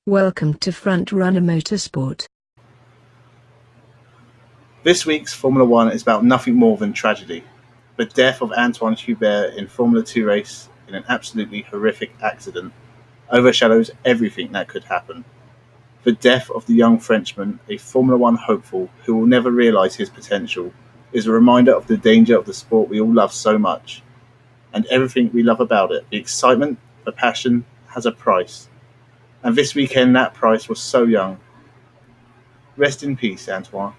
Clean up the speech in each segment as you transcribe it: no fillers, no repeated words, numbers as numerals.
Welcome to Frontrunner Motorsport. This week's Formula 1 is about nothing more than tragedy. The death of Anthoine Hubert in Formula 2 race in an absolutely horrific accident overshadows everything that could happen. The death of the young Frenchman, a Formula 1 hopeful who will never realise his potential, is a reminder of the danger of the sport we all love so much. And everything we love about it, the excitement, the passion, has a price. And this weekend that price was so young. Rest in peace, Anthoine.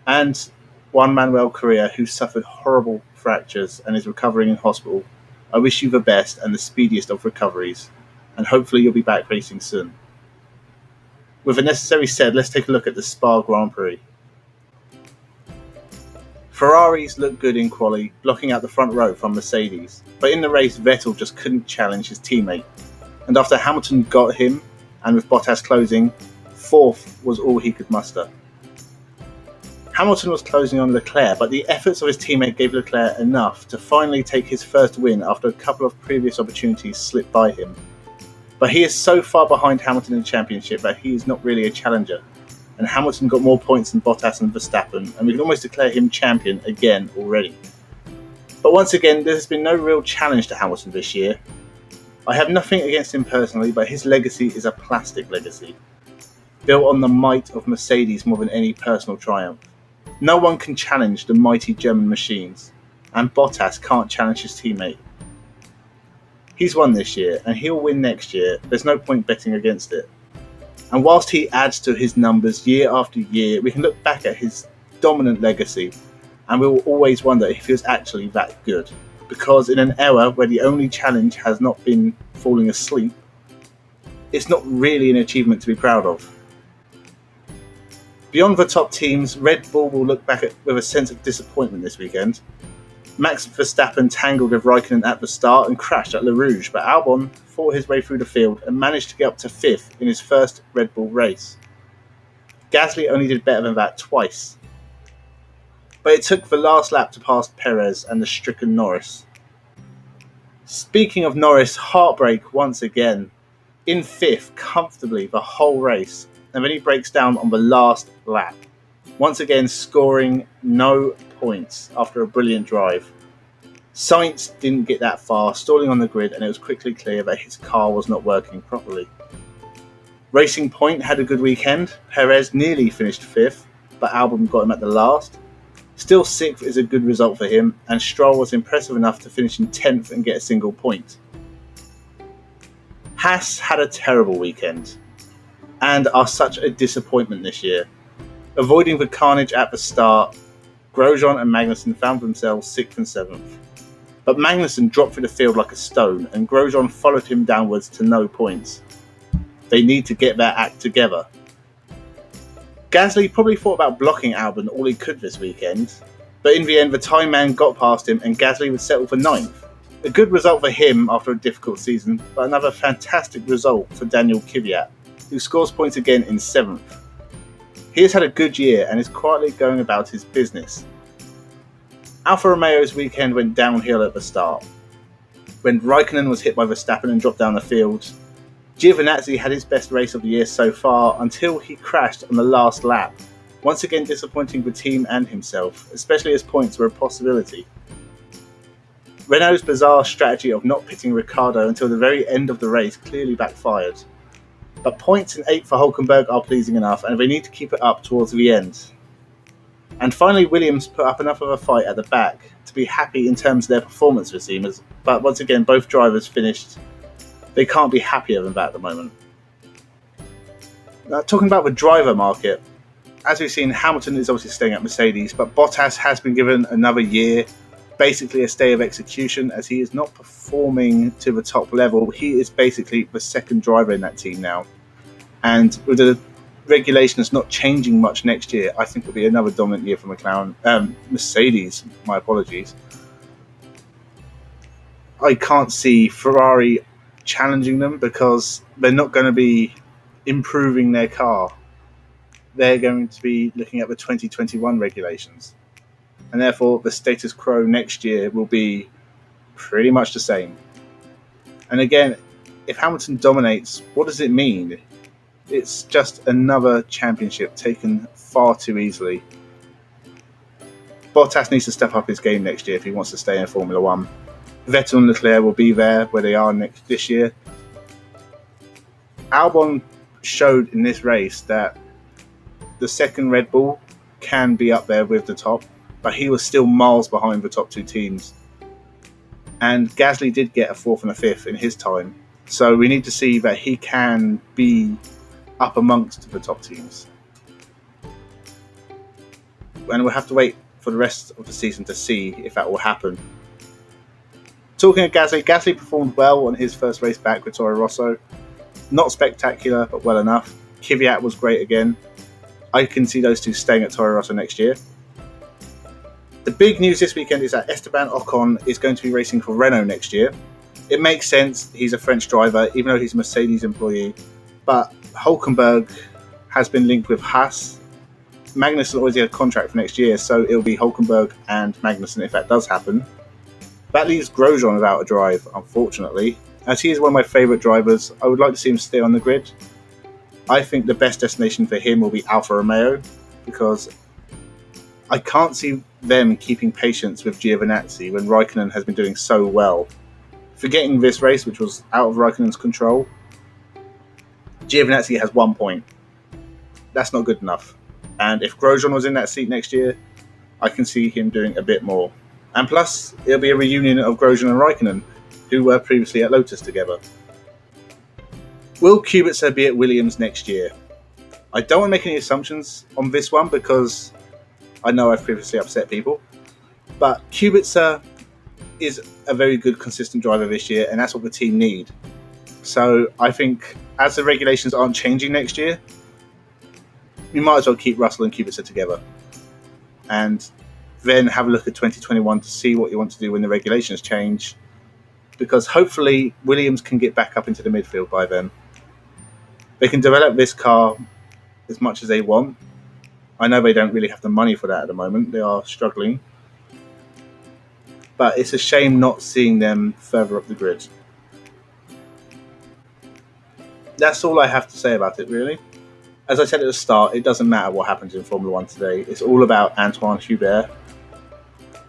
And Juan Manuel Correa, who suffered horrible fractures and is recovering in hospital. I wish you the best and the speediest of recoveries, and hopefully you'll be back racing soon. With the necessary said, let's take a look at the Spa Grand Prix. Ferraris looked good in quali, blocking out the front row from Mercedes, but in the race Vettel just couldn't challenge his teammate, and after Hamilton got him, and with Bottas closing, fourth was all he could muster. Hamilton was closing on Leclerc, but the efforts of his teammate gave Leclerc enough to finally take his first win after a couple of previous opportunities slipped by him. But he is so far behind Hamilton in the championship that he is not really a challenger, and Hamilton got more points than Bottas and Verstappen, and we can almost declare him champion again already. But once again, there has been no real challenge to Hamilton this year. I have nothing against him personally, but his legacy is a plastic legacy, built on the might of Mercedes more than any personal triumph. No one can challenge the mighty German machines, and Bottas can't challenge his teammate. He's won this year, and he'll win next year. There's no point betting against it. And whilst he adds to his numbers year after year, we can look back at his dominant legacy, and we will always wonder if he was actually that good. Because in an era where the only challenge has not been falling asleep, it's not really an achievement to be proud of. Beyond the top teams, Red Bull will look back with a sense of disappointment this weekend. Max Verstappen tangled with Raikkonen at the start and crashed at Le Rouge, but Albon fought his way through the field and managed to get up to 5th in his first Red Bull race. Gasly only did better than that twice. But it took the last lap to pass Perez and the stricken Norris. Speaking of Norris, heartbreak once again. In 5th comfortably the whole race, and then he breaks down on the last lap, once again scoring no points after a brilliant drive. Sainz didn't get that far, stalling on the grid, and it was quickly clear that his car was not working properly. Racing Point had a good weekend. Perez nearly finished 5th, but Albon got him at the last. Still 6th is a good result for him, and Stroll was impressive enough to finish in 10th and get a single point. Haas had a terrible weekend, and are such a disappointment this year. Avoiding the carnage at the start, Grosjean and Magnussen found themselves 6th and 7th. But Magnussen dropped through the field like a stone, and Grosjean followed him downwards to no points. They need to get their act together. Gasly probably thought about blocking Albon all he could this weekend, but in the end the time man got past him and Gasly would settle for 9th. A good result for him after a difficult season, but another fantastic result for Daniel Kvyat, who scores points again in 7th. He has had a good year and is quietly going about his business. Alfa Romeo's weekend went downhill at the start. When Raikkonen was hit by Verstappen and dropped down the field, Giovinazzi had his best race of the year so far until he crashed on the last lap, once again disappointing the team and himself, especially as points were a possibility. Renault's bizarre strategy of not pitting Ricciardo until the very end of the race clearly backfired. But points in 8th for Hülkenberg are pleasing enough, and they need to keep it up towards the end. And finally, Williams put up enough of a fight at the back to be happy in terms of their performance this season, but once again, both drivers finished. They can't be happier than that at the moment. Now, talking about the driver market, as we've seen, Hamilton is obviously staying at Mercedes, but Bottas has been given another year, basically a stay of execution, as he is not performing to the top level. He is basically the second driver in that team now. And with the regulations not changing much next year, I think it'll be another dominant year for Mercedes. My apologies. I can't see Ferrari challenging them because they're not going to be improving their car. They're going to be looking at the 2021 regulations. And therefore, the status quo next year will be pretty much the same. And again, if Hamilton dominates, what does it mean? It's just another championship taken far too easily. Bottas needs to step up his game next year if he wants to stay in Formula 1. Vettel and Leclerc will be there where they are this year. Albon showed in this race that the second Red Bull can be up there with the top, but he was still miles behind the top two teams. And Gasly did get a fourth and a fifth in his time. So we need to see that he can be up amongst the top teams. And we'll have to wait for the rest of the season to see if that will happen. Talking of Gasly performed well on his first race back with Toro Rosso. Not spectacular, but well enough. Kvyat was great again. I can see those two staying at Toro Rosso next year. The big news this weekend is that Esteban Ocon is going to be racing for Renault next year. It makes sense. He's a French driver, even though he's a Mercedes employee. But Hülkenberg has been linked with Haas. Magnussen already had a contract for next year, so it'll be Hülkenberg and Magnussen if that does happen. That leaves Grosjean without a drive, unfortunately. As he is one of my favourite drivers, I would like to see him stay on the grid. I think the best destination for him will be Alfa Romeo, because I can't see them keeping patience with Giovinazzi when Raikkonen has been doing so well. Forgetting this race, which was out of Raikkonen's control, Giovinazzi has 1 point. That's not good enough. And if Grosjean was in that seat next year, I can see him doing a bit more. And plus, it'll be a reunion of Grosjean and Raikkonen, who were previously at Lotus together. Will Kubica be at Williams next year? I don't want to make any assumptions on this one because I know I've previously upset people. But Kubica is a very good, consistent driver this year, and that's what the team need. So I think as the regulations aren't changing next year, we might as well keep Russell and Kubica together. And then have a look at 2021 to see what you want to do when the regulations change. Because hopefully Williams can get back up into the midfield by then. They can develop this car as much as they want. I know they don't really have the money for that at the moment. They are struggling. But it's a shame not seeing them further up the grid. That's all I have to say about it, really. As I said at the start, it doesn't matter what happens in Formula 1 today. It's all about Anthoine Hubert.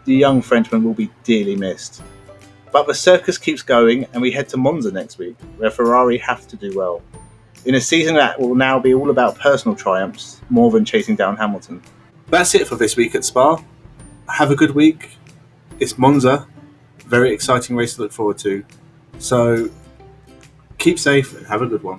The young Frenchman will be dearly missed. But the circus keeps going, and we head to Monza next week, where Ferrari have to do well. In a season that will now be all about personal triumphs, more than chasing down Hamilton. That's it for this week at Spa. Have a good week. It's Monza. Very exciting race to look forward to. So keep safe and have a good one.